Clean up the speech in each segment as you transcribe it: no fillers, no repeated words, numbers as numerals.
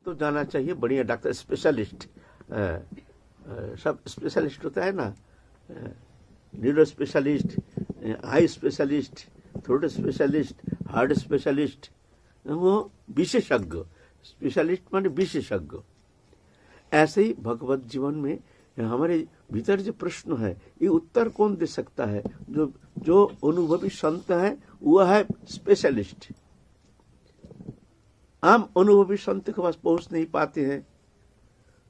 तो जाना चाहिए, बढ़िया डॉक्टर स्पेशलिस्ट, सब स्पेशलिस्ट होता है ना, neuro specialist, eye specialist, throat specialist, heart specialist, वो विशेषज्ञ, स्पेशलिस्ट माने विशेषज्ञ। ऐसे ही भगवत जीवन में हमारे भीतर जो प्रश्न है, ये उत्तर कौन दे सकता है? जो अनुभवी संत है वह है स्पेशलिस्ट। हम अनुभवी संत के पास पहुंच नहीं पाते हैं,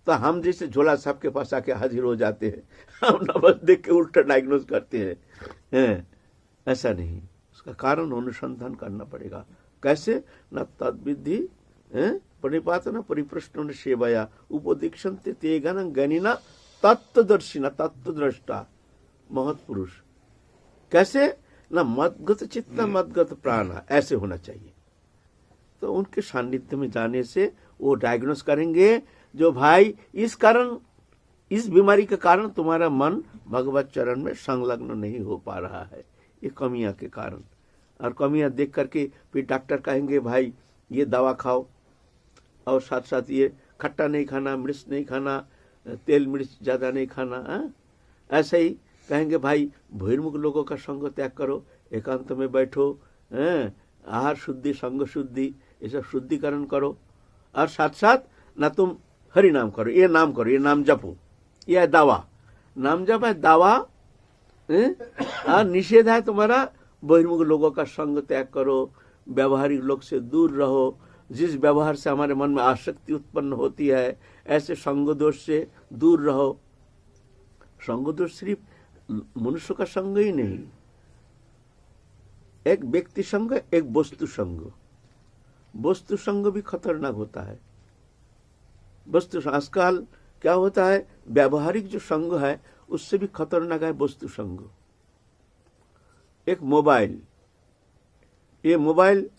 तो हम जैसे झोला साहब के पास आके हाजिर हो जाते हैं, हम नंबर देख के उल्टा डायग्नोज करते हैं। ऐसा नहीं, उसका कारण अनुसंधान करना पड़ेगा। कैसे? न तद्विधि प्रणिपातना परिप्रश्न सेवया उपदीक्षन्ते ते गणं गणिना तत्वदर्शिना, तत्वद्रष्टा महत्पुरुष। कैसे? न मदगत चित्त मदगत प्राण, ऐसे होना चाहिए। तो उनके सानिध्य में जाने से वो डायग्नोस करेंगे, जो भाई इस कारण, इस बीमारी के कारण तुम्हारा मन भगवत चरण में संलग्न नहीं हो पा रहा है, ये कमियां के कारण। और कमियां देख करके फिर डॉक्टर कहेंगे भाई ये दवा खाओ, और साथ साथ ये खट्टा नहीं खाना, मिर्च नहीं खाना, तेल मिर्च ज्यादा नहीं खाना। ऐसे ही कहेंगे भाई बहिर्मुख लोगों का संग त्याग करो, एकांत में बैठो, आहार शुद्धि, संग शुद्धि, ये सब शुद्धिकरण करो। और साथ साथ ना तुम हरि नाम करो, ये नाम करो, ये नाम जपो, ये है दावा, नाम जप है दावा। और निषेध है तुम्हारा बहिर्मुख लोगों का संग त्याग करो, व्यवहारिक लोग से दूर रहो। जिस व्यवहार से हमारे मन में आसक्ति उत्पन्न होती है, ऐसे संग दोष से दूर रहो। संग दोष सिर्फ मनुष्य का संग ही नहीं, एक व्यक्ति संग, एक वस्तु संग। वस्तु संग भी खतरनाक होता है। वस्तु आजकल क्या होता है, व्यावहारिक जो संग है उससे भी खतरनाक है वस्तु संग। एक मोबाइल, ये मोबाइल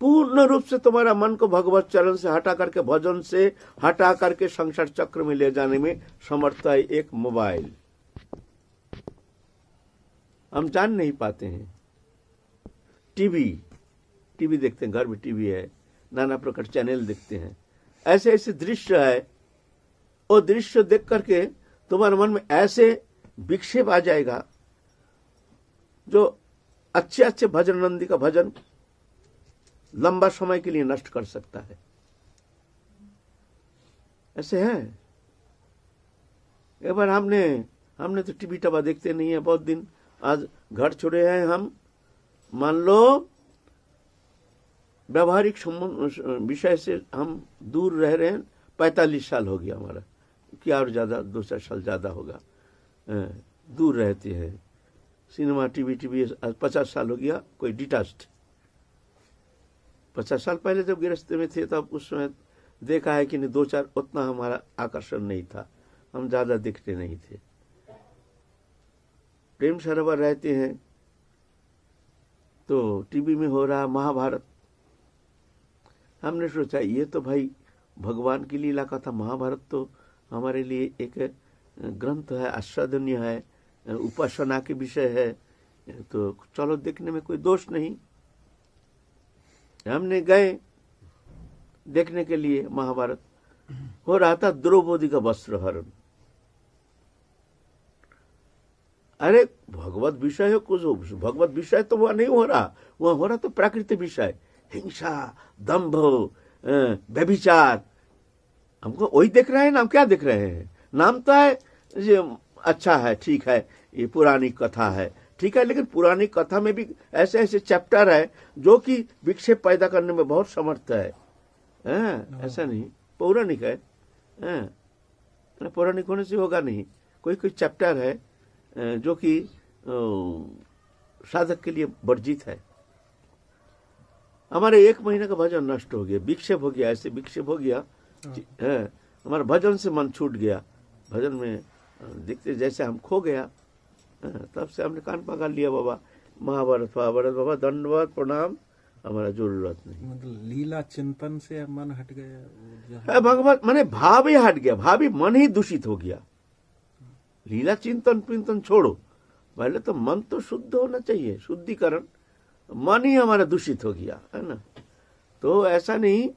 पूर्ण रूप से तुम्हारा मन को भगवत चरण से हटा करके, भजन से हटा करके संसार चक्र में ले जाने में समर्थ है एक मोबाइल। हम जान नहीं पाते हैं। टीवी देखते हैं, घर में टीवी है, नाना प्रकार चैनल देखते हैं, ऐसे ऐसे दृश्य है। वो दृश्य देख करके तुम्हारे मन में ऐसे विक्षेप आ जाएगा, जो अच्छे अच्छे भजन, नंदी का भजन लंबा समय के लिए नष्ट कर सकता है। ऐसे है। एक बार हमने तो टीवी टबा देखते नहीं है बहुत दिन, आज घर छोड़े हैं हम, मान लो व्यवहारिक विषय से हम दूर रह रहे हैं, 45 साल हो गया हमारा, क्या और ज्यादा 2-4 साल ज्यादा होगा, दूर रहते हैं। सिनेमा टीवी 50 साल हो गया, कोई डिटाच्ड। 50 साल पहले जब गृहस्थ में थे तब उस समय देखा है कि नहीं, 2-4 उतना हमारा आकर्षण नहीं था, हम ज्यादा देखते नहीं थे। प्रेम सरोवर रहते हैं तो टीवी में हो रहा महाभारत, हमने सोचा ये तो भाई भगवान की लीला का था। महाभारत तो हमारे लिए एक ग्रंथ है, आस्वादनीय है, उपासना के विषय है, तो चलो देखने में कोई दोष नहीं। हमने गए देखने के लिए, महाभारत हो रहा था, द्रौपदी का वस्त्र हरण। अरे भगवत विषय है कुछ, भगवत विषय तो वह नहीं हो रहा, वह हो रहा तो प्राकृतिक विषय, हिंसा, दंभ, व्यभिचार। हमको वही देख रहे हैं ना, हम क्या देख रहे हैं? नाम तो है ये अच्छा है, ठीक है, ये पुरानी कथा है, ठीक है, लेकिन पुरानी कथा में भी ऐसे ऐसे चैप्टर है जो कि विक्षेप पैदा करने में बहुत समर्थ है। ऐसा नहीं पौराणिक है, पौराणिक होने से होगा नहीं। कोई कोई चैप्टर है जो कि साधक के लिए वर्जित है। हमारे 1 महीने का भजन नष्ट हो गया, विक्षेप हो गया, ऐसे विक्षेप हो गया, हमारा भजन से मन छूट गया। भजन में देखते जैसे हम खो गया, तब से हमने कान पकड़ लिया, बाबा महाभारत बाबा दंडवत प्रणाम, हमारा जरूरत नहीं। मतलब लीला चिंतन से मन हट गया, भगवत माने भाव ही हट गया, भाव ही, मन ही दूषित हो गया। लीला चिंतन पिंतन छोड़ो, पहले तो मन तो शुद्ध होना चाहिए, शुद्धिकरण। मन ही हमारा दूषित हो गया है ना। तो ऐसा नहीं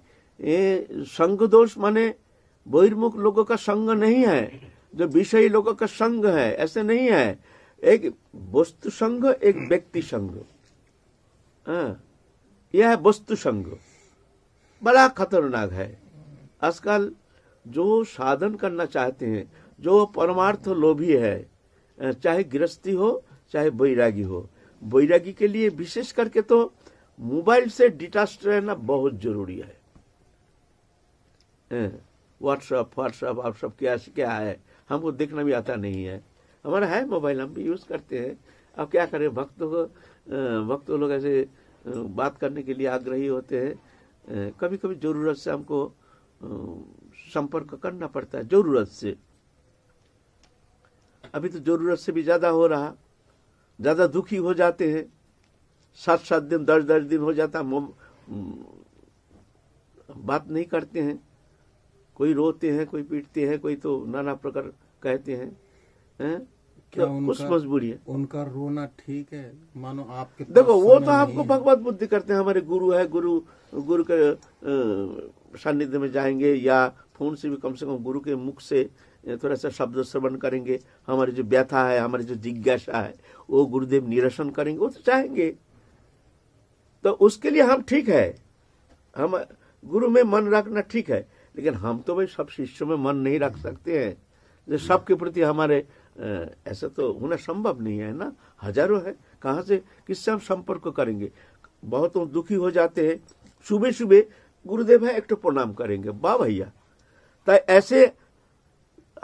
ये संग दोष माने बहिर्मुख लोगों का संग नहीं है, जो विषयी लोगों का संग है, ऐसे नहीं है। एक वस्तु संग, एक व्यक्ति संग, यह है वस्तु संग, बड़ा खतरनाक है। आजकल जो साधन करना चाहते हैं, जो परमार्थ लोभी है, चाहे गृहस्थी हो चाहे बैरागी हो, बैरागी के लिए विशेष करके तो मोबाइल से डिटैच रहना बहुत जरूरी है। व्हाट्सएप आप सब क्या है, हमको देखना भी आता नहीं है। हमारा है मोबाइल, हम भी यूज करते हैं। अब क्या करें, भक्त लोग ऐसे बात करने के लिए आग्रही होते हैं। कभी कभी जरूरत से हमको संपर्क करना पड़ता है, जरूरत से। अभी तो जरूरत से भी ज्यादा हो रहा, ज्यादा दुखी हो जाते हैं। 7-7 दिन 10-10 दिन हो जाता, बात नहीं करते हैं। कोई रोते हैं, कोई पीटते हैं, कोई तो नाना प्रकार कहते हैं। क्या तो कुछ मजबूरी है। उनका रोना ठीक है? मानो आपके देखो, वो तो आपको भगवत बुद्धि करते हैं। हमारे गुरु है, गुरु के सानिध्य में जाएंगे, या फोन से भी कम से कम गुरु के मुख से थोड़ा सा शब्द श्रवण करेंगे। हमारी जो व्यथा है, हमारी जो जिज्ञासा है, वो गुरुदेव निरसन करेंगे, वो तो चाहेंगे। तो उसके लिए हम ठीक है, हम गुरु में मन रखना ठीक है। लेकिन हम तो भाई सब शिष्यों में मन नहीं रख सकते हैं। जो सबके प्रति हमारे ऐसा तो होना संभव नहीं है ना। हजारों है, कहाँ से किससे हम संपर्क करेंगे। बहुत दुखी हो जाते हैं, सुबह सुबह गुरुदेव है एक तो प्रणाम करेंगे, वाह भैया। तो ऐसे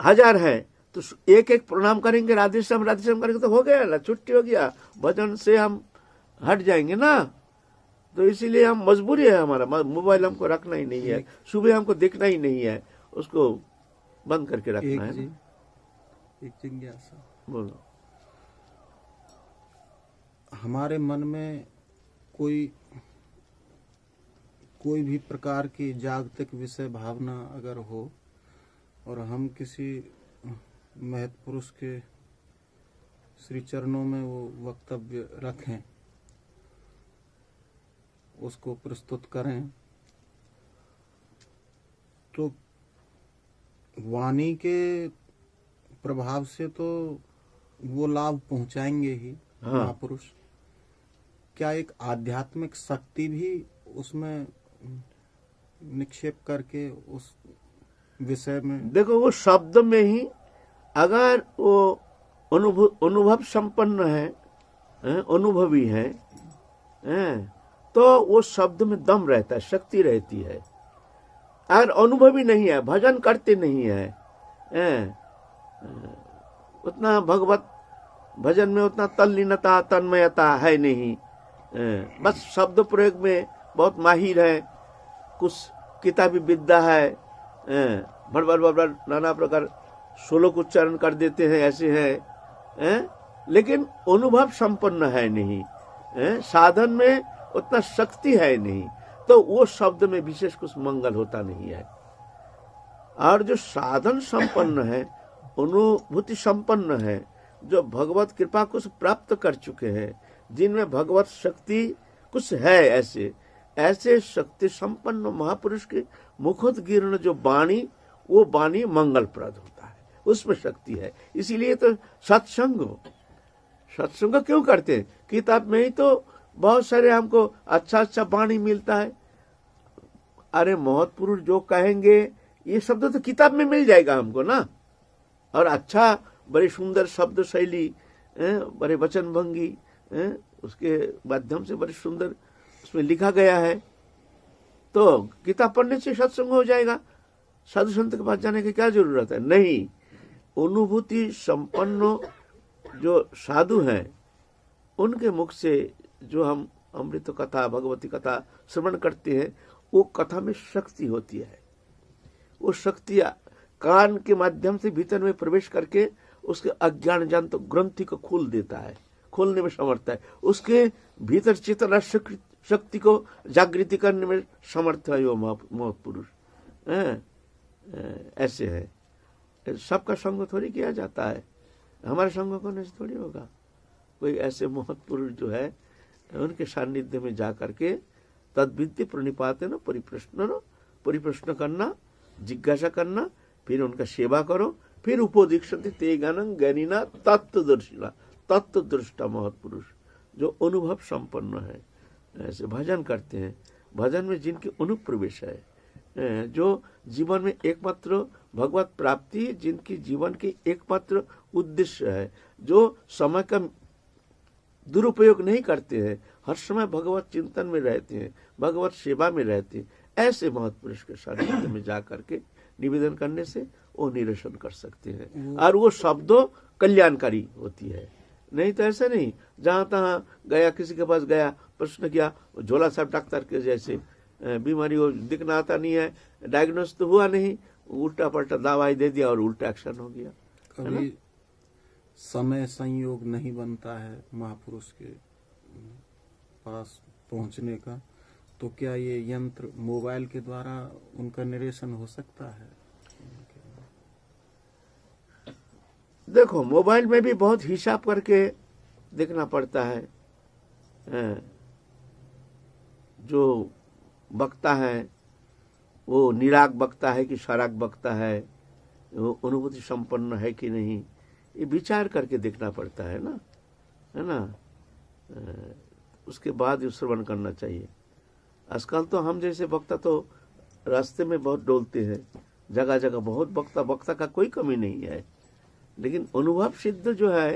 हजार हैं, तो एक एक प्रणाम करेंगे, राधेश्याम करेंगे, तो हो गया ना, छुट्टी हो गया। भजन से हम हट जाएंगे ना। तो इसीलिए हम मजबूरी है, हमारा मोबाइल हमको रखना ही नहीं है, सुबह हमको देखना ही नहीं है, उसको बंद करके रखना है। एक जिज्ञासा, बोलो। हमारे मन में कोई भी प्रकार की जागतिक विषय भावना अगर हो, और हम किसी महत् पुरुष के श्री चरणों में वो वक्तव्य रखें, उसको प्रस्तुत करें, तो वाणी के प्रभाव से तो वो लाभ पहुंचाएंगे ही महापुरुष। क्या एक आध्यात्मिक शक्ति भी उसमें निक्षेप करके उस विषय में? देखो, वो शब्द में ही अगर वो अनुभव संपन्न है, अनुभवी है, तो वो शब्द में दम रहता है, शक्ति रहती है। अगर अनुभवी नहीं है, भजन करते नहीं है, उतना भगवत भजन में उतना तल्लीनता तन्मयता है नहीं, बस शब्द प्रयोग में बहुत माहिर है, कुछ किताबी विद्या है, बड़ नाना प्रकार श्लोक उच्चारण कर देते हैं, ऐसे हैं, लेकिन अनुभव संपन्न है नहीं, साधन में उतना शक्ति है नहीं, तो वो शब्द में विशेष कुछ मंगल होता नहीं है। और जो साधन संपन्न है, अनुभूति संपन्न है, जो भगवत कृपा कुछ प्राप्त कर चुके हैं, जिनमें भगवत शक्ति कुछ है, ऐसे शक्ति संपन्न महापुरुष के मुखोद्गीर्ण जो वाणी, वो वाणी मंगलप्रद होता है, उसमें शक्ति है। इसीलिए तो सत्संग क्यों करते हैं? किताब में ही तो बहुत सारे हमको अच्छा वाणी मिलता है। अरे महापुरुष जो कहेंगे, ये शब्द तो किताब में मिल जाएगा हमको ना। और अच्छा, बड़ी सुंदर शब्द शैली, बड़े वचन भंगी, उसके माध्यम से बड़ी सुंदर उसमें लिखा गया है, तो किताब पढ़ने से सत्संग हो जाएगा। साधु संत के पास जाने की क्या जरूरत है? नहीं, अनुभूति संपन्न जो साधु हैं, उनके मुख से जो हम अमृत कथा, भगवती कथा श्रवण करते हैं, वो कथा में शक्ति होती है। वो शक्ति कान के माध्यम से भीतर में प्रवेश करके उसके अज्ञान जनित ग्रंथि को खोल देता है, खोलने में समर्थ है। उसके भीतर चेतना शक्ति को जागृति करने में समर्थ है वो महापुरुष। ऐसे है, सबका संग थोड़ी किया जाता है, हमारे संग करने से थोड़ी होगा। कोई ऐसे महापुरुष जो है, उनके सानिध्य में जा करके तद्विद्य प्रणिपातेन परिप्रश्नेन परिप्रश्न करना, जिज्ञासा करना, फिर उनका सेवा करो, फिर उपदीक्षते ते ज्ञानं ज्ञानिना तत्वदर्शिना, तत्वदृष्टा महत्पुरुष जो अनुभव संपन्न है, ऐसे भजन करते हैं। भजन में जिनकी अनुप्रवेश है, जो जीवन में एकमात्र भगवत प्राप्ति, जिनकी जीवन की एकमात्र उद्देश्य है, जो समय का दुरुपयोग नहीं करते हैं, हर समय भगवत चिंतन में रहते हैं, भगवत सेवा में रहते हैं, ऐसे महत्पुरुष के सानिध्य में जा करके निवेदन करने से वो निरसन कर सकते हैं और वो शब्दों कल्याणकारी होती है। नहीं तो ऐसा नहीं, जहां तहां गया, किसी के पास गया, प्रश्न किया, झोला साहब डॉक्टर के जैसे बीमारी हो, दिखना आता नहीं है, डायग्नोस तो हुआ नहीं, उल्टा पल्टा दवाई दे दिया और उल्टा एक्शन हो गया। कभी समय संयोग नहीं बनता है महापुरुष के पास पहुंचने का, तो क्या ये यंत्र मोबाइल के द्वारा उनका निरीक्षण हो सकता है? देखो, मोबाइल में भी बहुत हिसाब करके देखना पड़ता है। जो बकता है वो निराग बकता है कि सराग बकता है, वो अनुभूति संपन्न है कि नहीं, ये विचार करके देखना पड़ता है ना। उसके बाद ये श्रवण करना चाहिए। आजकल तो हम जैसे वक्ता तो रास्ते में बहुत डोलते हैं, जगह जगह बहुत वक्ता का कोई कमी नहीं है, लेकिन अनुभव सिद्ध जो है,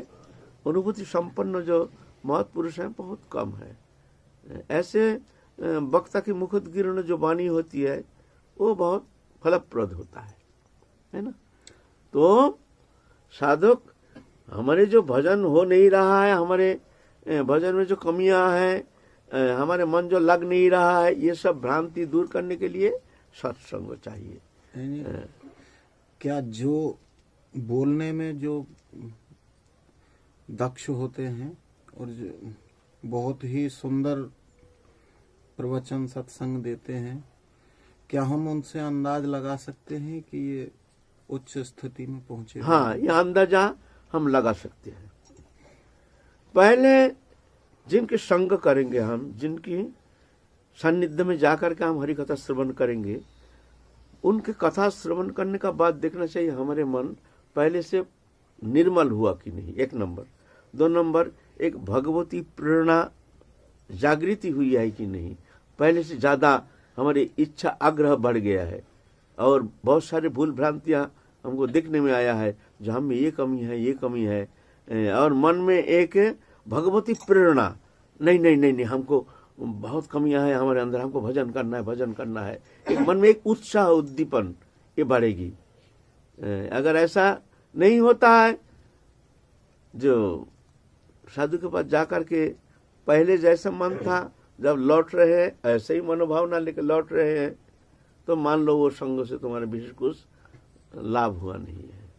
अनुभूति संपन्न जो महत्पुरुष हैं बहुत कम है। ऐसे वक्ता की मुखोद्गीर्ण जो वाणी होती है वो बहुत फलप्रद होता है ना। तो साधक, हमारे जो भजन हो नहीं रहा है, हमारे भजन में जो कमियां हैं, हमारे मन जो लग नहीं रहा है, ये सब भ्रांति दूर करने के लिए सत्संग चाहिए। क्या जो बोलने में जो दक्ष होते हैं और जो बहुत ही सुंदर प्रवचन सत्संग देते हैं, क्या हम उनसे अंदाज लगा सकते हैं कि ये उच्च स्थिति में पहुंचे? हाँ, यह अंदाजा हम लगा सकते हैं। पहले जिनके संग करेंगे हम, जिनकी सानिध्य में जाकर के हम हरि कथा श्रवण करेंगे, उनके कथा श्रवण करने का बाद देखना चाहिए हमारे मन पहले से निर्मल हुआ कि नहीं, 1 नंबर। 2 नंबर, एक भगवती प्रेरणा जागृति हुई है कि नहीं, पहले से ज्यादा हमारी इच्छा आग्रह बढ़ गया है। और बहुत सारे भूल भ्रांतियां हमको देखने में आया है, जो हम में ये कमी है, और मन में एक भगवती प्रेरणा, नहीं, हमको बहुत कमियां हैं हमारे अंदर, हमको भजन करना है। एक मन में एक उत्साह, उद्दीपन ये बढ़ेगी। अगर ऐसा नहीं होता है, जो साधु के पास जाकर के पहले जैसा मन था, जब लौट रहे हैं ऐसे ही मनोभावना लेकर लौट रहे हैं, तो मान लो वो संग से तुम्हारे विशेष कुछ लाभ हुआ नहीं है।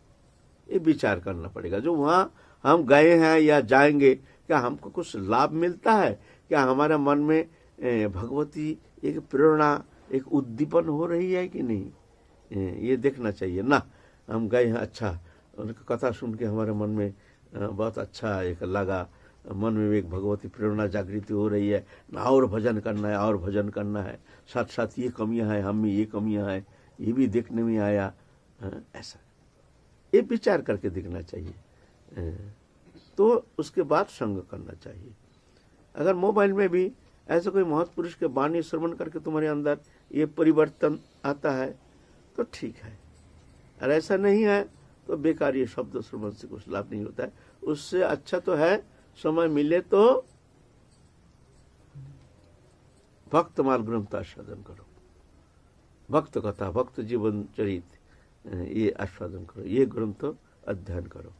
ये विचार करना पड़ेगा। जो वहां हम गए हैं या जाएंगे, क्या हमको कुछ लाभ मिलता है? क्या हमारे मन में भगवती एक प्रेरणा, एक उद्दीपन हो रही है कि नहीं, ये देखना चाहिए ना। हम गए हैं, अच्छा, उनकी कथा सुन के हमारे मन में बहुत अच्छा एक लगा, मन में एक भगवती प्रेरणा जागृति हो रही है, और भजन करना है, साथ साथ ये कमियां हैं, हम में ये कमियां हैं, ये भी देखने में आया। ऐसा ये विचार करके देखना चाहिए, तो उसके बाद संग करना चाहिए। अगर मोबाइल में भी ऐसे कोई महत्पुरुष के वाणी श्रवण करके तुम्हारे अंदर ये परिवर्तन आता है तो ठीक है, और ऐसा नहीं है तो बेकार ये शब्द श्रवण से कुछ लाभ नहीं होता है। उससे अच्छा तो है समय मिले तो भक्त माल ग्रंथ आस्वादन करो, भक्त कथा, भक्त जीवन चरित ये आस्वादन करो, ये ग्रंथ अध्ययन करो,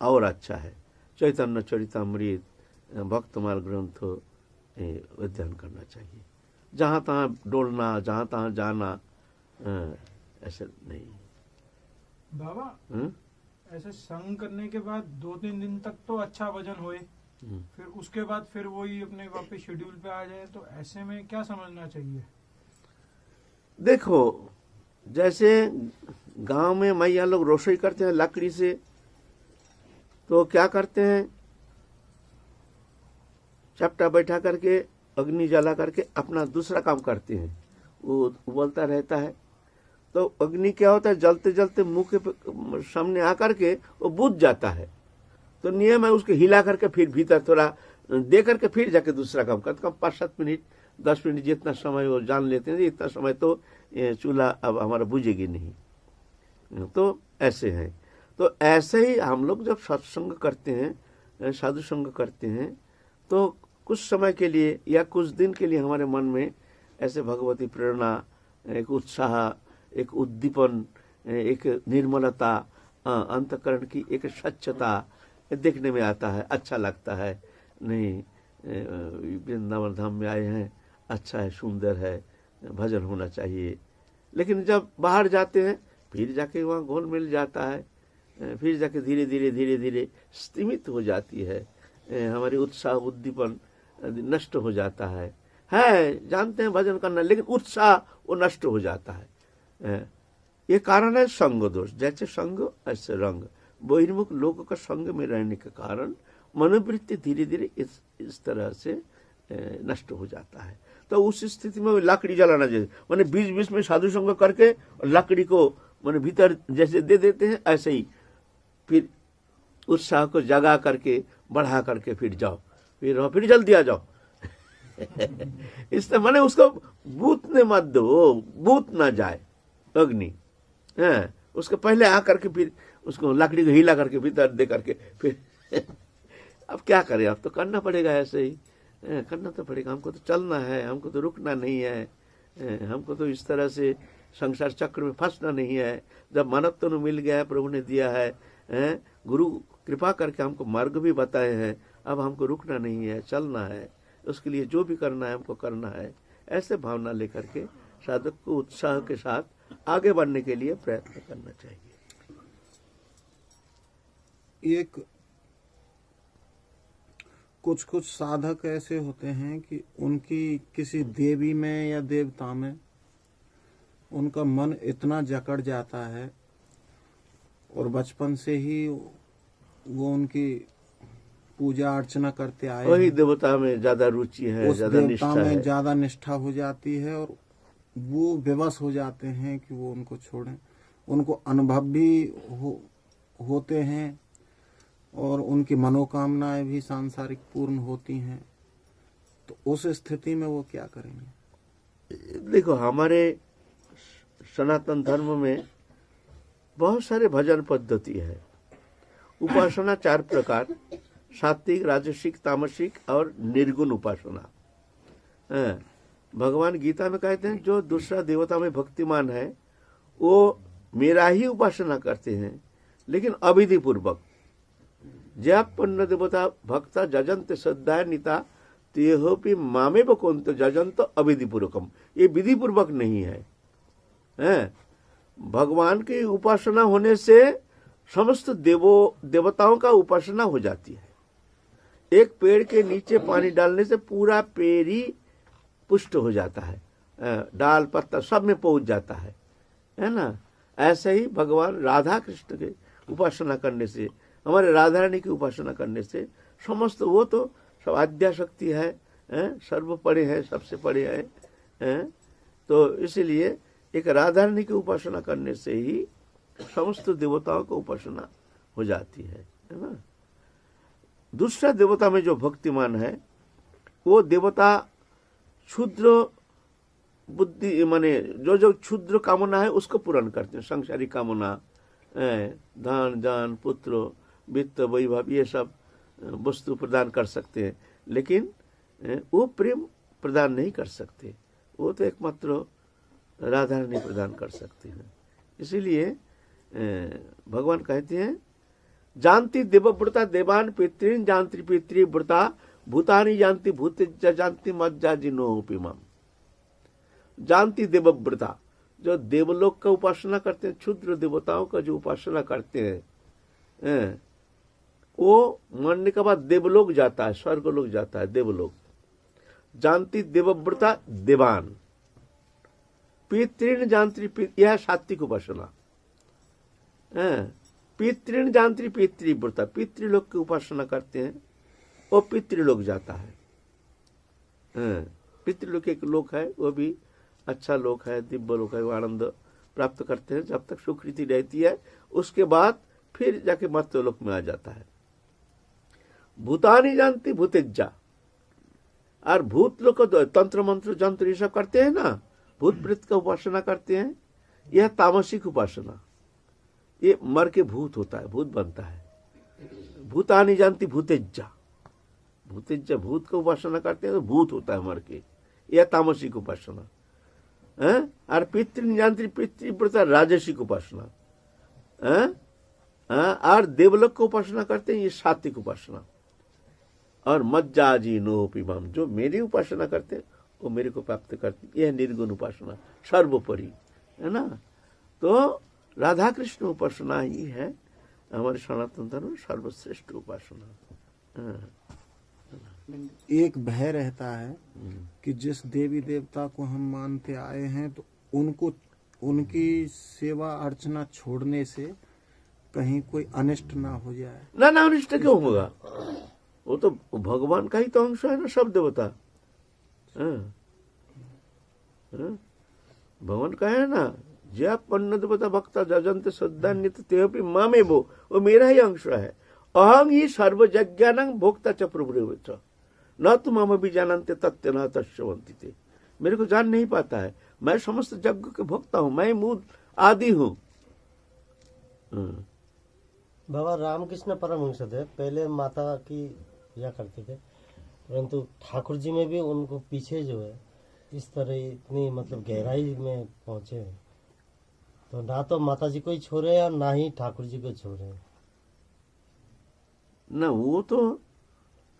और अच्छा है। चैतन्य चरितामृत, भक्तमाल ग्रंथ अध्ययन करना चाहिए। जहाँ तहाँ डोलना, जहाँ तहाँ जाना, ऐसा नहीं। बाबा, ऐसे संग करने के बाद 2-3 दिन तक तो अच्छा भजन होए, फिर उसके बाद फिर वही अपने वापस शेड्यूल पे आ जाए, तो ऐसे में क्या समझना चाहिए? देखो, जैसे गांव में मैया लोग रसोई करते हैं लकड़ी से, तो क्या करते हैं, चपटा बैठा करके अग्नि जला करके अपना दूसरा काम करते हैं। वो उबलता रहता है। तो अग्नि क्या होता है, जलते जलते मुंह के सामने आकर के वो बुझ जाता है। तो नियम है उसको हिला करके फिर भीतर थोड़ा दे करके फिर जाके दूसरा काम करते, कम 5-7 मिनट 10 मिनट जितना समय वो जान लेते हैं इतना समय तो चूल्हा अब हमारा बुझेगी नहीं। तो ऐसे है। तो ऐसे ही हम लोग जब सत्संग करते हैं, साधु संग करते हैं, तो कुछ समय के लिए या कुछ दिन के लिए हमारे मन में ऐसे भगवती प्रेरणा, एक उत्साह, एक उद्दीपन, एक निर्मलता, अंतःकरण की एक स्वच्छता देखने में आता है, अच्छा लगता है। नहीं, वृंदावन धाम में आए हैं, अच्छा है, सुंदर है, भजन होना चाहिए। लेकिन जब बाहर जाते हैं फिर जाके वहाँ घोल मिल जाता है, फिर जाके धीरे धीरे धीरे धीरे सीमित हो जाती है, हमारी उत्साह उद्दीपन नष्ट हो जाता है। जानते हैं भजन करना, लेकिन उत्साह वो नष्ट हो जाता है। ये कारण है संग दोष। जैसे संग ऐसे रंग। बहिर्मुख लोगों का संग में रहने के कारण मनोवृत्ति धीरे धीरे इस तरह से नष्ट हो जाता है। तो उस स्थिति में लकड़ी जलाना चाहिए, माने बीच बीच में साधु संग करके लकड़ी को माने भीतर जैसे दे देते हैं, ऐसे ही फिर उत्साह को जगा करके बढ़ा करके फिर जाओ, फिर जल्दी आ जाओ। इससे माने उसको बूतने मत दो, बूत ना जाए अग्नि। उसके पहले आकर के फिर उसको लकड़ी को हिला करके भीतर दे करके फिर अब क्या करें, अब तो करना पड़ेगा, ऐसे ही करना तो पड़ेगा। हमको तो चलना है, हमको तो रुकना नहीं है, हमको तो इस तरह से संसार चक्र में फंसना नहीं है। जब मानवत्व तो मिल गया है, प्रभु ने दिया है, गुरु कृपा करके हमको मार्ग भी बताए हैं, अब हमको रुकना नहीं है, चलना है, उसके लिए जो भी करना है हमको करना है। ऐसे भावना लेकर के साधक को उत्साह के साथ आगे बढ़ने के लिए प्रयत्न करना चाहिए। एक कुछ साधक ऐसे होते हैं कि उनकी किसी देवी में या देवता में उनका मन इतना जकड़ जाता है और बचपन से ही वो उनकी पूजा अर्चना करते आए, वही देवता में ज्यादा रुचि है, ज्यादा निष्ठा है, ज्यादा निष्ठा हो जाती है और वो विवश हो जाते हैं कि वो उनको छोड़ें। उनको अनुभव भी होते हैं और उनकी मनोकामनाएं भी सांसारिक पूर्ण होती हैं। तो उस स्थिति में वो क्या करेंगे? देखो, हमारे सनातन धर्म में बहुत सारे भजन पद्धति है। उपासना 4 प्रकार, सात्विक, राजसिक, तामसिक और निर्गुण उपासना। भगवान गीता में कहते हैं जो दूसरा देवता में भक्तिमान है वो मेरा ही उपासना करते हैं, लेकिन अविधि पूर्वक। जयपन्न देवता भक्ता जजंत श्रद्धा निता तेहोपि मामे बकोन्त जजंत अविधि पूर्वकम। ये विधि पूर्वक नहीं है। भगवान की उपासना होने से समस्त देवताओं का उपासना हो जाती है। एक पेड़ के नीचे पानी डालने से पूरा पेड़ ही पुष्ट हो जाता है, डाल पत्ता सब में पहुंच जाता है ना। ऐसे ही भगवान राधा कृष्ण के उपासना करने से, हमारे राधा रानी की उपासना करने से समस्त, वो तो सब आद्या शक्ति है, सर्व पड़े है, सबसे पड़े है। तो इसीलिए एक राधा रानी की उपासना करने से ही समस्त देवताओं को उपासना हो जाती है ना। दूसरा देवता में जो भक्तिमान है वो देवता क्षुद्र बुद्धि, माने जो क्षुद्र कामना है उसको पूर्ण करते हैं। सांसारिक कामना, धन जान पुत्र वित्त वैभव ये सब वस्तु प्रदान कर सकते हैं, लेकिन वो प्रेम प्रदान नहीं कर सकते। वो तो एकमात्र राधा रानी प्रदान कर सकते हैं। इसीलिए भगवान कहते हैं जानती देवव्रता देवान पितृन जानती पितृव्रता भूतानी जानती भूत जानती मज्जा जिनोपि मम। जानती देवव्रता, जो देवलोक का उपासना करते हैं, क्षुद्र देवताओं का जो उपासना करते हैं, वो मरने के बाद देवलोक जाता है, स्वर्गलोक जाता है, देवलोक। जानती देवव्रता देवान पितृन जानती, यह सात्विक उपासना। पितृन जानती पितृव्रता, पितृलोक की उपासना करते हैं, वो पितृलोक जाता है। पितृलोक एक लोक है, वो भी अच्छा लोक है, दिव्य लोक है, वो आनंद प्राप्त करते हैं जब तक सुकृति रहती है। उसके बाद फिर जाके मर्त्य लोक में आ जाता है। भूतानी जानती भूतेज्जा, और भूत लोग तंत्र मंत्र जंत्र ये सब करते हैं ना, भूत प्रेत का उपासना करते हैं, यह तामसिक उपासना। ये मर के भूत होता है, भूत बनता है। भूतानी जानती भूतेज्जा, भूतेज्जा भूत का उपासना करते हैं तो भूत होता है मर के, यह तामसिक उपासना है। और पितृ जानती पितृव्रता राजसिक उपासना है। और देवलोक का उपासना करते हैं, ये सात्विक उपासना। और मज्जाजी नोपिमाम, जो मेरी उपासना करते हैं वो मेरे को प्राप्त करते, यह निर्गुण उपासना सर्वोपरि है ना। तो राधा कृष्ण उपासना ही है हमारे सनातन धर्म में सर्वश्रेष्ठ उपासना। एक भय रहता है कि जिस देवी देवता को हम मानते आए हैं तो उनको उनकी सेवा अर्चना छोड़ने से कहीं कोई अनिष्ट ना हो जाए। ना अनिष्ट क्यों होगा, वो तो भगवान का ही तो अंश है ना, सब देवता। भगवान का है ना, जय पन्न देवता भक्ता जजंत श्रद्धान्वित तेपि मामे वो मेरा ही अंश है। अहं ही सर्वज्ञानं भोक्ता च प्रभुरेव च न तो मम भी जानते तत्व न तस्वंती थे। मेरे को जान नहीं पाता है, मैं समस्त यज्ञ के भोक्ता हूँ, मैं मूल आदि हूँ। बाबा रामकृष्ण परमहंसदेव पहले माता की पूजा करते थे, परंतु ठाकुर जी में भी उनको पीछे जो है इस तरह इतनी मतलब गहराई में पहुंचे हैं, तो ना तो माता जी को ही छोड़े और ना ही ठाकुर जी को छोड़े। ना वो तो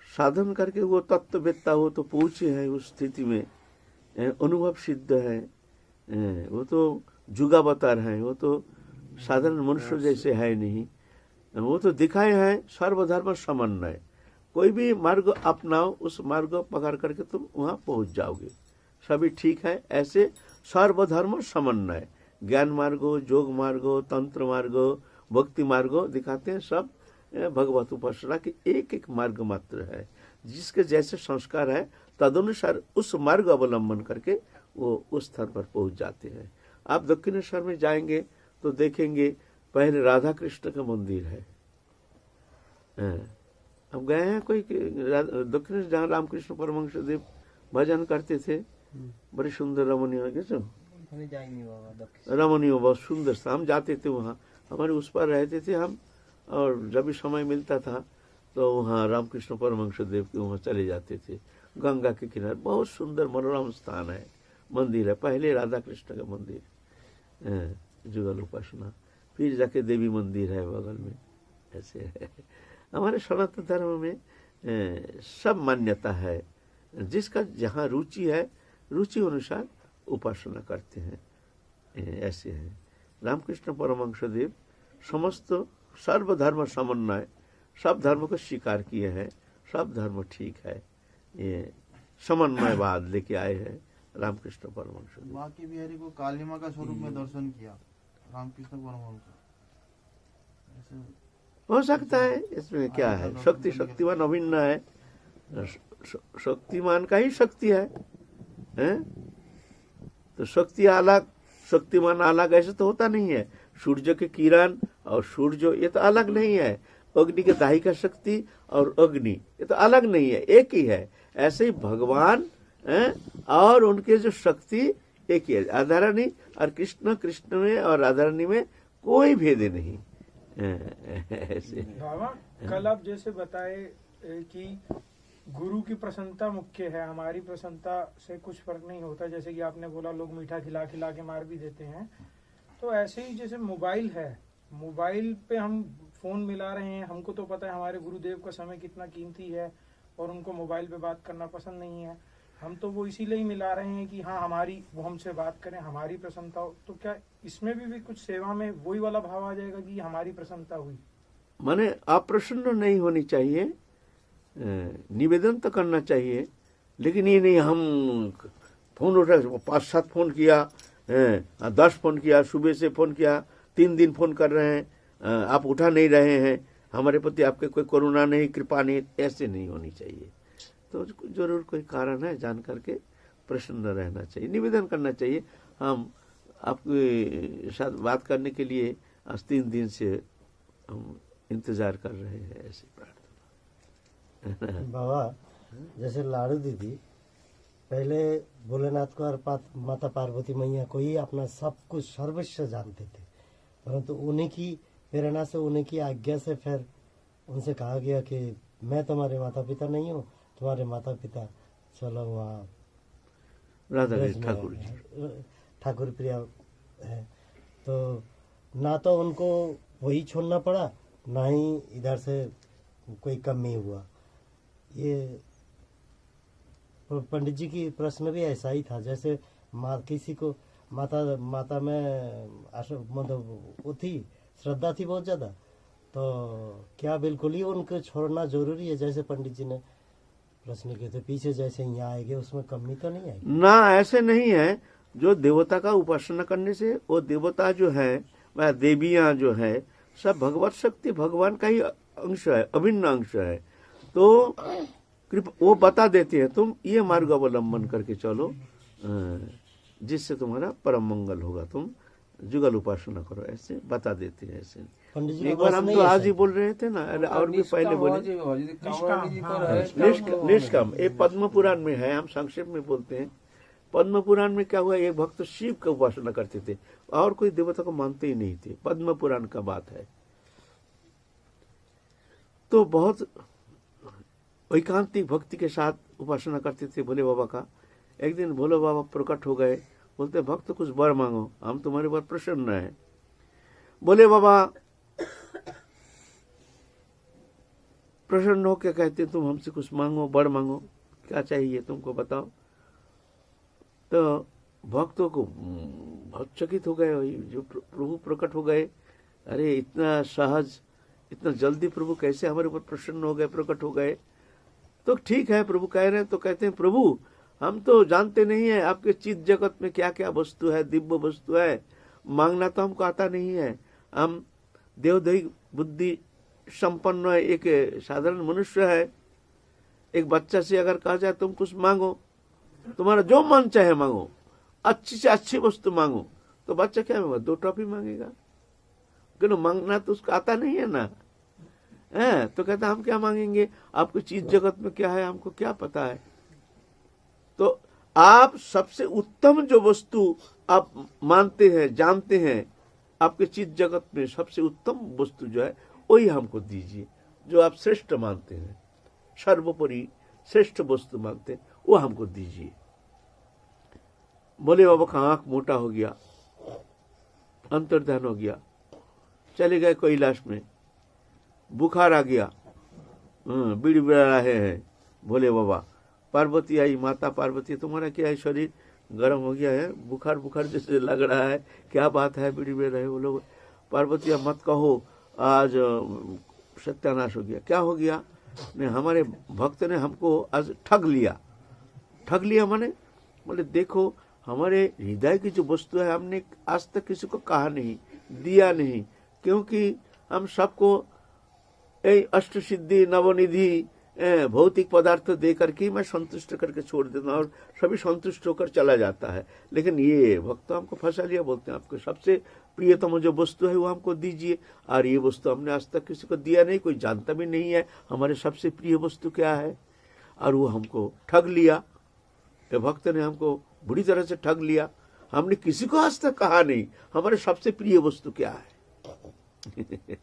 साधन करके वो तत्ववेत्ता, वो तो पहुंचे है उस स्थिति में, अनुभव सिद्ध है, वो तो जुगावतार है, वो तो साधारण मनुष्य जैसे है नहीं। वो तो दिखाए हैं सर्वधर्म समन्वय, कोई भी मार्ग अपनाओ उस मार्ग पकड़ करके तुम वहां पहुंच जाओगे, सभी ठीक है। ऐसे सर्वधर्म समन्वय, ज्ञान मार्गो, योग मार्गो, तंत्र मार्गो, भक्ति मार्गो दिखाते हैं। सब भगवत उपासना के एक एक मार्ग मात्र है, जिसके जैसे संस्कार है तदनुसार उस मार्ग अवलंबन करके वो उस स्थान पर पहुंच जाते हैं। आप दक्षिणेश्वर में जाएंगे तो देखेंगे पहले राधा कृष्ण का मंदिर है। अब गए हैं कोई दक्षिण जहाँ रामकृष्ण परमहंस देव भजन करते थे, बड़े सुंदर रमणीय रमणीय बहुत सुंदर था। हम जाते थे वहाँ, हमारे उस पर रहते थे हम, और जब भी समय मिलता था तो वहाँ रामकृष्ण परमहंस देव के वहाँ चले जाते थे। गंगा के किनारे बहुत सुंदर मनोरम स्थान है, मंदिर है, पहले राधा कृष्ण का मंदिर जुगल उपासना, फिर जाके देवी मंदिर है बगल में। ऐसे है हमारे सनातन धर्म में सब मान्यता है, जिसका जहाँ रुचि है रुचि अनुसार उपासना करते हैं। ऐसे है रामकृष्ण परमहंस देव समस्त सर्वधर्म समन्वय, सब धर्म को स्वीकार किए हैं, सब धर्म ठीक है, ये समन्वयवाद लेके आए हैं रामकृष्ण परमहंस देव। बाकी बिहारी को काली माँ का स्वरूप में दर्शन किया रामकृष्ण परमहंस, हो सकता है, इसमें क्या है, शक्ति शक्तिमान अभिन्न है, शक्तिमान का ही शक्ति है, तो शक्ति अलग शक्तिमान अलग ऐसे तो होता नहीं है। सूर्य के किरण और सूर्य ये तो अलग नहीं है, अग्नि के दाही का शक्ति और अग्नि ये तो अलग नहीं है, एक ही है। ऐसे ही भगवान और उनके जो शक्ति एक ही है, राधारानी और कृष्ण में और राधारानी में कोई भेद नहीं। ऐसे बाबा कल आप जैसे बताए कि गुरु की प्रसन्नता मुख्य है, हमारी प्रसन्नता से कुछ फर्क नहीं होता, जैसे कि आपने बोला लोग मीठा खिला खिला के मार भी देते हैं। तो ऐसे ही जैसे मोबाइल है, मोबाइल पे हम फोन मिला रहे हैं, हमको तो पता है हमारे गुरुदेव का समय कितना कीमती है और उनको मोबाइल पे बात करना पसंद नहीं है, हम तो वो इसीलिए ही मिला रहे हैं कि हाँ हमारी वो हमसे बात करें, हमारी प्रसन्नता हो। तो क्या इसमें भी कुछ सेवा में वही वाला भाव आ जाएगा कि हमारी प्रसन्नता हुई? माने अप्रसन्न नहीं होनी चाहिए, निवेदन तो करना चाहिए, लेकिन ये नहीं हम फोन उठा 5-7 फोन किया, 10 फोन किया, सुबह से फोन किया, 3 दिन फोन कर रहे हैं, आप उठा नहीं रहे हैं, हमारे प्रति आपके कोई करुणा नहीं, कृपा नहीं, ऐसे नहीं होनी चाहिए। तो जरूर कोई कारण है, जान करके प्रसन्न रहना चाहिए, निवेदन करना चाहिए। हम आपके साथ बात करने के लिए आज 3 दिन से हम इंतजार कर रहे हैं, ऐसी प्रार्थना। बाबा जैसे लाडू दीदी पहले भोलेनाथ को और माता पार्वती मैया को ही अपना सब कुछ सर्वस्व जानते थे, परंतु उन्हीं की प्रेरणा से, उन्हीं की आज्ञा से फिर उनसे कहा गया कि मैं तुम्हारे माता पिता नहीं हूँ, तुम्हारे माता पिता चलो वहाँ राधा ब्रज में ठाकुर जी। ठाकुर प्रिया है। तो ना तो उनको वही छोड़ना पड़ा, ना ही इधर से कोई कमी हुआ। ये पंडित जी की प्रश्न भी ऐसा ही था, जैसे किसी को माता में मतलब वो थी, श्रद्धा थी बहुत ज्यादा, तो क्या बिल्कुल ही उनको छोड़ना जरूरी है? जैसे पंडित जी ने प्रश्न किए थे, पीछे जैसे यहाँ आएंगे उसमें कमी तो नहीं आएगी ना? ऐसे नहीं है। जो देवता का उपासना करने से वो देवता जो है वह देवियां जो है सब भगवत शक्ति भगवान का ही अंश है, अभिन्न अंश है। तो कृपा वो बता देते हैं तुम ये मार्ग अवलंबन करके चलो, जिससे तुम्हारा परम मंगल होगा, तुम जुगल उपासना करो, ऐसे बता देते हैं। ऐसे पंडित जी एक का बार प्रश्न हम नहीं तो है आज ऐसा। ही बोल रहे थे ना, और भी पहले बोले निष्काम। ये पद्म पुराण में है, हम संक्षेप में बोलते हैं। पद्म पुराण में क्या हुआ, एक भक्त शिव का उपासना करते थे और कोई देवता को मानते ही नहीं थे। पद्म पुराण का बात है। तो बहुत एकांतिक भक्ति के साथ उपासना करते थे भोले बाबा का। एक दिन भोले बाबा प्रकट हो गए, बोलते भक्त कुछ वर मांगो, हम तुम्हारे ऊपर प्रसन्न है। भोले बाबा प्रसन्न होकर कहते तुम हमसे कुछ मांगो, वर मांगो, क्या चाहिए तुमको बताओ। तो भक्तों को बहुत चकित हो गए, जो प्रभु प्रकट हो गए, अरे इतना सहज, इतना जल्दी प्रभु कैसे हमारे ऊपर प्रसन्न हो गए, प्रकट हो गए। तो ठीक है, प्रभु कह रहे हैं तो कहते हैं प्रभु हम तो जानते नहीं है आपके चित्त जगत में क्या क्या वस्तु है, दिव्य वस्तु है, मांगना तो हमको आता नहीं है। हम देवदही बुद्धि संपन्न एक साधारण मनुष्य है। एक बच्चा से अगर कहा जाए तुम कुछ मांगो, तुम्हारा जो मन चाहे मांगो, अच्छी से अच्छी वस्तु मांगो, तो बच्चा क्या मांगेगा? 2 टॉफी मांगेगा, क्यों? मांगना तो उसको आता नहीं है ना। है तो कहता हम क्या मांगेंगे, आपको चीज जगत में क्या है हमको क्या पता है। तो आप सबसे उत्तम जो वस्तु आप मानते हैं, जानते हैं, आपके चीज जगत में सबसे उत्तम वस्तु जो है वही हमको दीजिए। जो आप श्रेष्ठ मानते हैं, सर्वोपरि श्रेष्ठ वस्तु मानते हैं, वो हमको दीजिए। भोले बाबा का आंख मोटा हो गया, अंतर्ध्यान हो गया, चले गए कैलाश में। बुखार आ गया, बिड़बिड़ा रहे हैं भोले बाबा। पार्वती आई, माता पार्वती तुम्हारा क्या है, शरीर गर्म हो गया है, बुखार बुखार जैसे लग रहा है, क्या बात है, बिड़बिड़ा रहे वो लोग। पार्वती मत कहो, आज सत्यानाश हो गया। क्या हो गया? ने हमारे भक्त ने हमको आज ठग लिया। ठग लिया माने बोले देखो हमारे हृदय की जो वस्तु है हमने आज तक किसी को कहा नहीं, दिया नहीं, क्योंकि हम सबको अष्ट सिद्धि नवनिधि भौतिक पदार्थ दे करके मैं संतुष्ट करके छोड़ देता हूँ और सभी संतुष्ट होकर चला जाता है। लेकिन ये भक्त हमको फंसा लिया, बोलते हैं आपको सबसे प्रियतम जो वस्तु है वो हमको दीजिए, और ये वस्तु हमने आज तक किसी को दिया नहीं, कोई जानता भी नहीं है हमारे सबसे प्रिय वस्तु क्या है, और वो हमको ठग लिया। ये भक्त ने हमको बुरी तरह से ठग लिया, हमने किसी को आज तक कहा नहीं हमारे सबसे प्रिय वस्तु क्या है।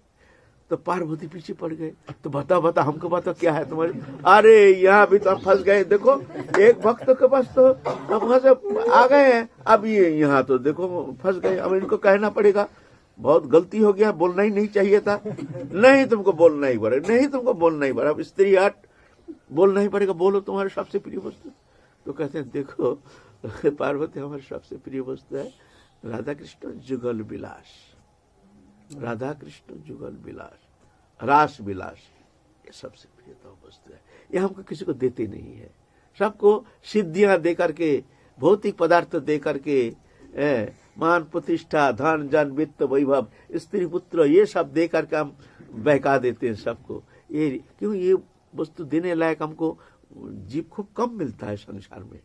तो पार्वती पीछे पड़ गए, तो बता हमको बता क्या है तुम्हारे। अरे यहाँ भी तो हम फंस गए, देखो एक भक्त के पास तो हम वहां से आ गए हैं, अब ये यहाँ तो देखो फंस गए, अब इनको कहना पड़ेगा बहुत गलती हो गया, बोलना ही नहीं चाहिए था। नहीं तुमको बोलना ही पड़ेगा, नहीं तुमको बोलना ही पड़ेगा, अब स्त्री आठ बोलना ही पड़ेगा, बोलो तुम्हारे सबसे प्रिय वस्तु। तो कहते हैं देखो पार्वती हमारी सबसे प्रिय वस्तु है राधा कृष्ण जुगल विलास, राधा कृष्ण जुगल विलास, रास विलास, ये सबसे प्रियतम वस्तु है। ये हमको किसी को देते नहीं है, सबको सिद्धियां दे करके, भौतिक पदार्थ दे करके, मान प्रतिष्ठा धन जन वित्त वैभव स्त्री पुत्र ये सब दे करके हम बहका देते हैं सबको। ये क्यों? ये वस्तु देने लायक हमको जीव खूब कम मिलता है संसार में,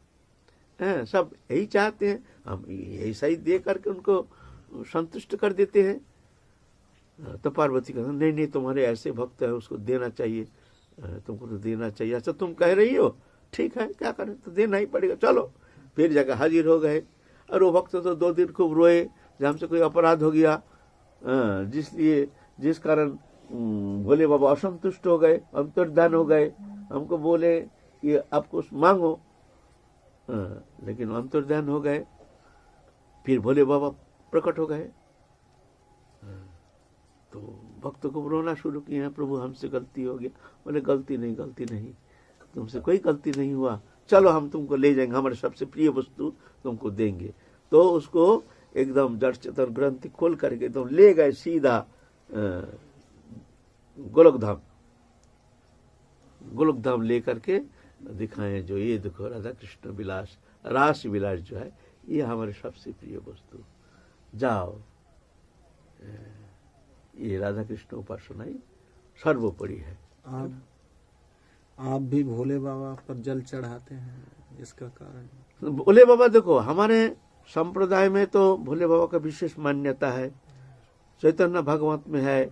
हैं, सब यही चाहते हैं, हम ऐसा ही दे करके उनको संतुष्ट कर देते हैं। तो पार्वती कहते नहीं नहीं, तुम्हारे ऐसे भक्त है, उसको देना चाहिए, तुमको तो देना चाहिए। अच्छा तुम कह रही हो, ठीक है, क्या करें, तो देना ही पड़ेगा, चलो। फिर जगह हाजिर हो गए। और वो भक्त तो 2 दिन खूब रोए, जब हमसे कोई अपराध हो गया, जिस कारण भोले बाबा असंतुष्ट हो गए, अंतर्धान हो गए, हमको बोले कि आप कुछ मांगो, लेकिन अंतर्धान हो गए। फिर भोले बाबा प्रकट हो गए, तो भक्त को रोना शुरू किया, प्रभु हमसे गलती हो गया। बोले गलती नहीं, गलती नहीं, तुमसे कोई गलती नहीं हुआ, चलो हम तुमको ले जाएंगे, हमारे सबसे प्रिय वस्तु तुमको देंगे। तो उसको एकदम जड़ चेतन ग्रंथि खोल करके एकदम ले गए सीधा गोलोकधाम। गोलोकधाम ले करके दिखाए, जो ये देखो राधा कृष्ण विलास, रास विलास जो है, ये हमारे सबसे प्रिय वस्तु, जाओ। ये राधा कृष्ण उपासना ही सर्वोपरि है। आप भी भोले बाबा पर जल चढ़ाते हैं, इसका कारण? भोले बाबा देखो, हमारे संप्रदाय में तो भोले बाबा का विशेष मान्यता है। चैतन्य भागवत में है,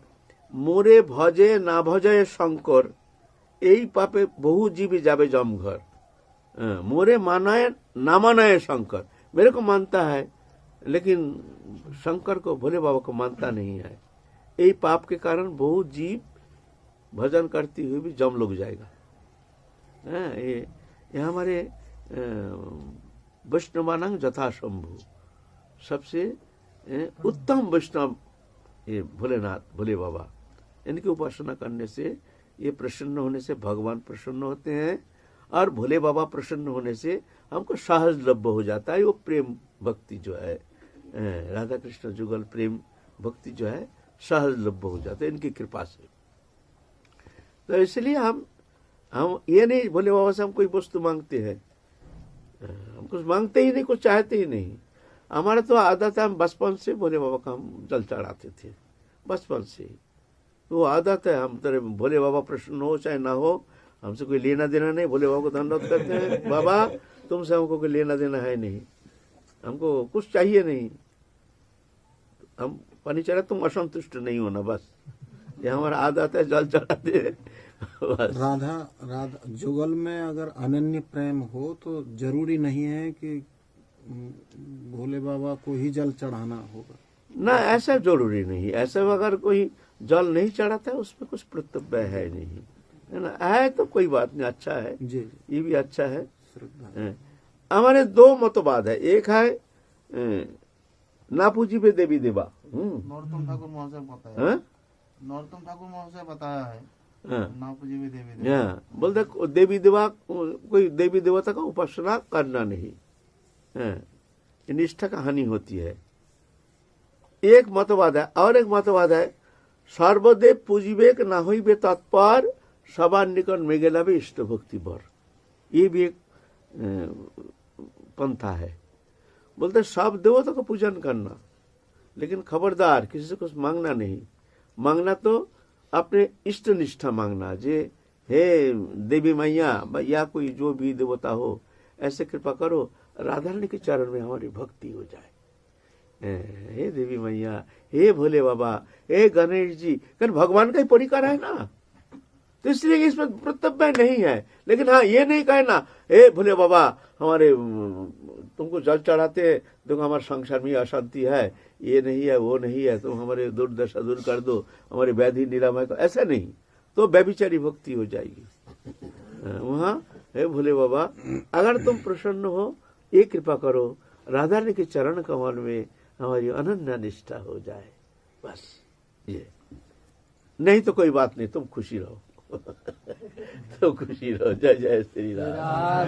मोरे भजे ना भजे शंकर, यही पापे बहु जीव जावे जम घर। मोरे मानाए ना मानाए शंकर, मेरे को मानता है लेकिन शंकर को, भोले बाबा को मानता नहीं है। यही पाप के कारण बहुत जीव भजन करती हुई भी जम लोग जाएगा। ये हमारे वैष्णवानांग जथा शंभु, सबसे उत्तम वैष्णव ये भोलेनाथ, भोले बाबा। इनकी उपासना करने से, ये प्रसन्न होने से भगवान प्रसन्न होते हैं, और भोले बाबा प्रसन्न होने से हमको सहजलभ्य हो जाता है। वो प्रेम भक्ति जो है, राधा कृष्ण जुगल प्रेम भक्ति जो है, सहजलभ्य हो जाता है इनकी कृपा से। तो इसलिए हम ये नहीं भोले बाबा से हम कोई वस्तु मांगते हैं, हम कुछ मांगते ही नहीं, कुछ चाहते ही नहीं। हमारा तो आदत है, हम बचपन से भोले बाबा का हम जल चढ़ाते थे, बचपन से वो आदत है। हम तेरे भोले बाबा प्रसन्न हो चाहे ना हो, हमसे कोई लेना देना नहीं। भोले बाबा को धन्यवाद करते हैं, बाबा तुमसे हमको कोई लेना देना है नहीं, हमको कुछ चाहिए नहीं, हम पानी चढ़ा, तुम असंतुष्ट नहीं होना, बस ये हमारा आदत है, जल चढ़ाते हैं बस। राधा जुगल में अगर अनन्य प्रेम हो तो जरूरी नहीं है कि भोले बाबा को ही जल चढ़ाना होगा ना, ऐसा जरूरी नहीं। ऐसा अगर कोई जल नहीं चढ़ाता है, उसमें कुछ कर्तव्य है नहीं, है ना, है तो कोई बात नहीं, अच्छा है जी। ये भी अच्छा है। श्रद्धा हमारे 2 मतवाद है, एक है ना पूजी पे देवी देवा, नरोत्तम ठाकुर महाशय बताया, नरोत्तम ठाकुर महाशय बताया है, ना पूजी भी देवी देवा। बोलते देवी देवा, कोई देवी देवता का उपासना करना नहीं है, निष्ठा का हानि होती है। एक मतवाद है। और एक मतवाद है, सर्वदेव पूजिबेक ना होइबे तत्पर, सবার निकट में गेलाबे इष्ट भक्ति बर। ये भी एक पंथा है। बोलते सब देवता का पूजन करना, लेकिन खबरदार किसी से कुछ मांगना नहीं। मांगना तो अपने इष्ट निष्ठा मांगना, जे हे देवी मैया या कोई जो भी देवता हो, ऐसे कृपा करो राधा रानी के चरण में हमारी भक्ति हो जाए। हे देवी मैया, हे भोले बाबा, हे गणेश जी, कारण भगवान का ही परिकार है ना, तो इसलिए इसमें कर्तव्य नहीं है। लेकिन हाँ, ये नहीं कहना हे भोले बाबा हमारे तुमको जल चढ़ाते हैं, देखो हमारे संसार में अशांति है, ये नहीं है, वो नहीं है, तुम हमारे दुर्दशा दूर कर दो, हमारी व्याधि निरामय को, ऐसा नहीं, तो व्यभिचारी भक्ति हो जाएगी। वहाँ हे भोले बाबा, अगर तुम प्रसन्न हो, ये कृपा करो राधा रानी के चरण कमल में हमारी अनन्य निष्ठा हो जाए, बस ये। नहीं तो कोई बात नहीं, तुम खुशी रहो तुम खुशी रहो। जय जय श्री राम।